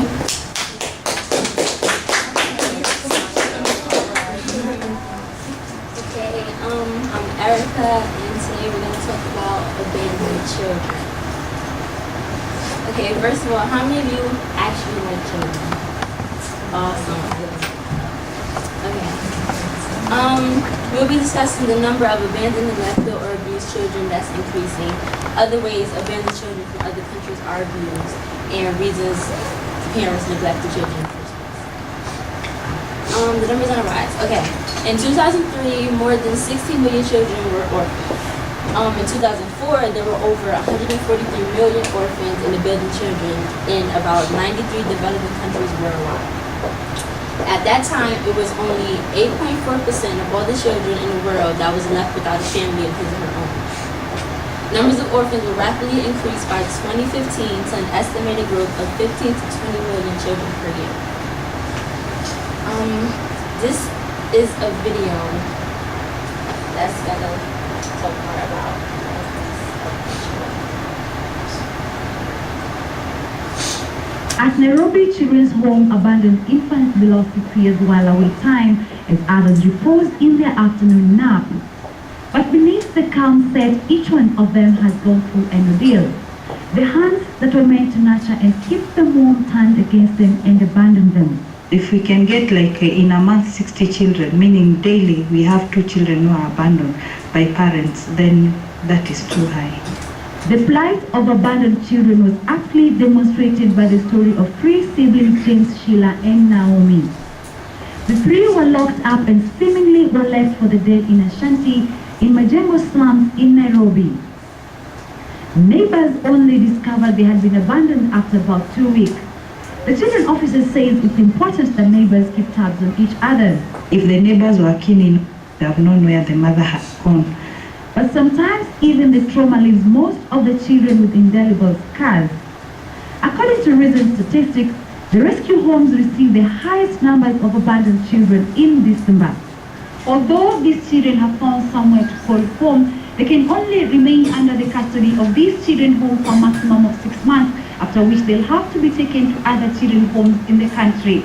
I'm Erika, and today we're going to talk about abandoned children. Okay, first of all, how many of you actually like children? Awesome. Okay. We'll be discussing the number of abandoned, neglected, or abused children that's increasing, other ways abandoned children from other countries are abused, and reasons parents neglect the children in the first place. The numbers on the rise. Okay. In 2003, more than 16 million children were orphaned. In 2004, there were over 143 million orphans and abandoned children in about 93 developing countries worldwide. At that time, it was only 8.4% of all the children in the world that was left without a family of his or her own. Numbers of orphans will rapidly increase by 2015 to an estimated growth of 15 to 20 million children per year. This is a video that's gonna talk more about At Nairobi Children's Home, abandoned infants below 6 years while away time as others repose in their afternoon nap. But beneath the calm set, each one of them has gone through an ordeal. The hands that were meant to nurture and keep them warm turned against them and abandoned them. If we can get like in a month 60 children, meaning daily we have 2 children who are abandoned by parents, then that is too high. The plight of abandoned children was aptly demonstrated by the story of 3 siblings, James, Sheila, and Naomi. The 3 were locked up and seemingly were left for the dead in a shanty in Majengo slums in Nairobi. Neighbors only discovered they had been abandoned after about 2 weeks. The children officer says it's important that neighbors keep tabs on each other. If the neighbors were keen in, they have known where the mother had gone. But sometimes even the trauma leaves most of the children with indelible scars. According to recent statistics, the rescue homes receive the highest numbers of abandoned children in December. Although these children have found somewhere to call home, they can only remain under the custody of these children homes for a maximum of 6 months, after which they'll have to be taken to other children homes in the country.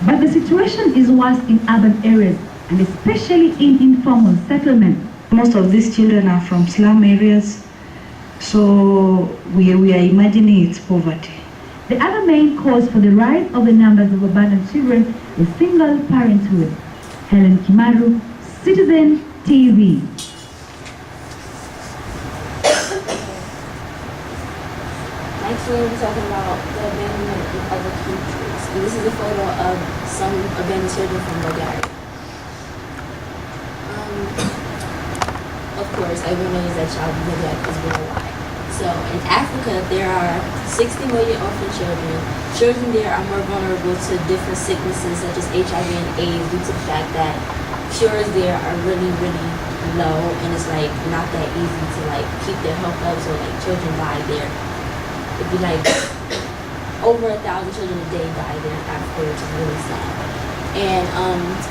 But the situation is worse in urban areas, and especially in informal settlements. Most of these children are from slum areas, so we are imagining it's poverty. The other main cause for the rise of the numbers of abandoned children is single parenthood. Helen Kimaru, Citizen TV. Next, we're going to be talking about the abandonment in other countries. And this is a photo of some abandoned children from Bulgaria. Of course, everyone knows that child neglect is worldwide. So in Africa, there are 60 million orphan children. Children there are more vulnerable to different sicknesses such as HIV and AIDS due to the fact that cures there are really, really low, and it's like not that easy to like keep their health up. So like children die there. It'd be like over 1,000 children a day die there in Africa, which is really sad. And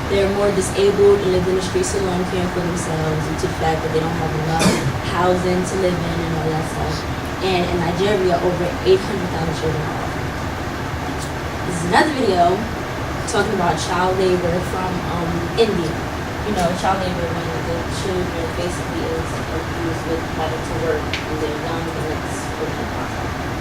they're more disabled and live in the streets alone, caring for themselves due to the fact that they don't have enough housing to live in and all that stuff. And in Nigeria, over 800,000 children are orphaned. This is another video talking about child labor from India. You know, child labor when the children basically is abused with having to work when they're young, and it's really impossible.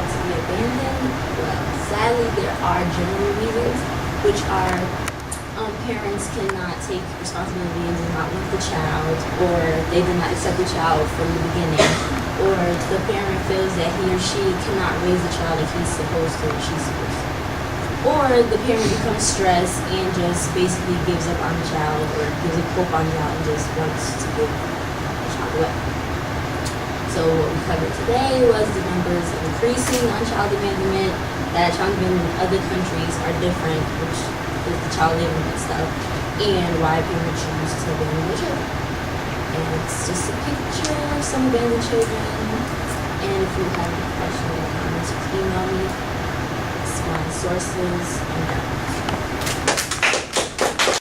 to be abandoned? Well, sadly, there are general reasons, which are parents cannot take responsibility and do not want the child, or they do not accept the child from the beginning, or the parent feels that he or she cannot raise the child like he's supposed to or she's supposed to. Or the parent becomes stressed and just basically gives up on the child or gives up hope on the child and just wants to give the child away. So what we covered today was the numbers increasing on child abandonment, that child abandonment in other countries are different, which is the child labor and stuff, and why parents choose to abandon their children. And it's just a picture of some abandoned children. And if you have any questions or comments, email me. It's my sources and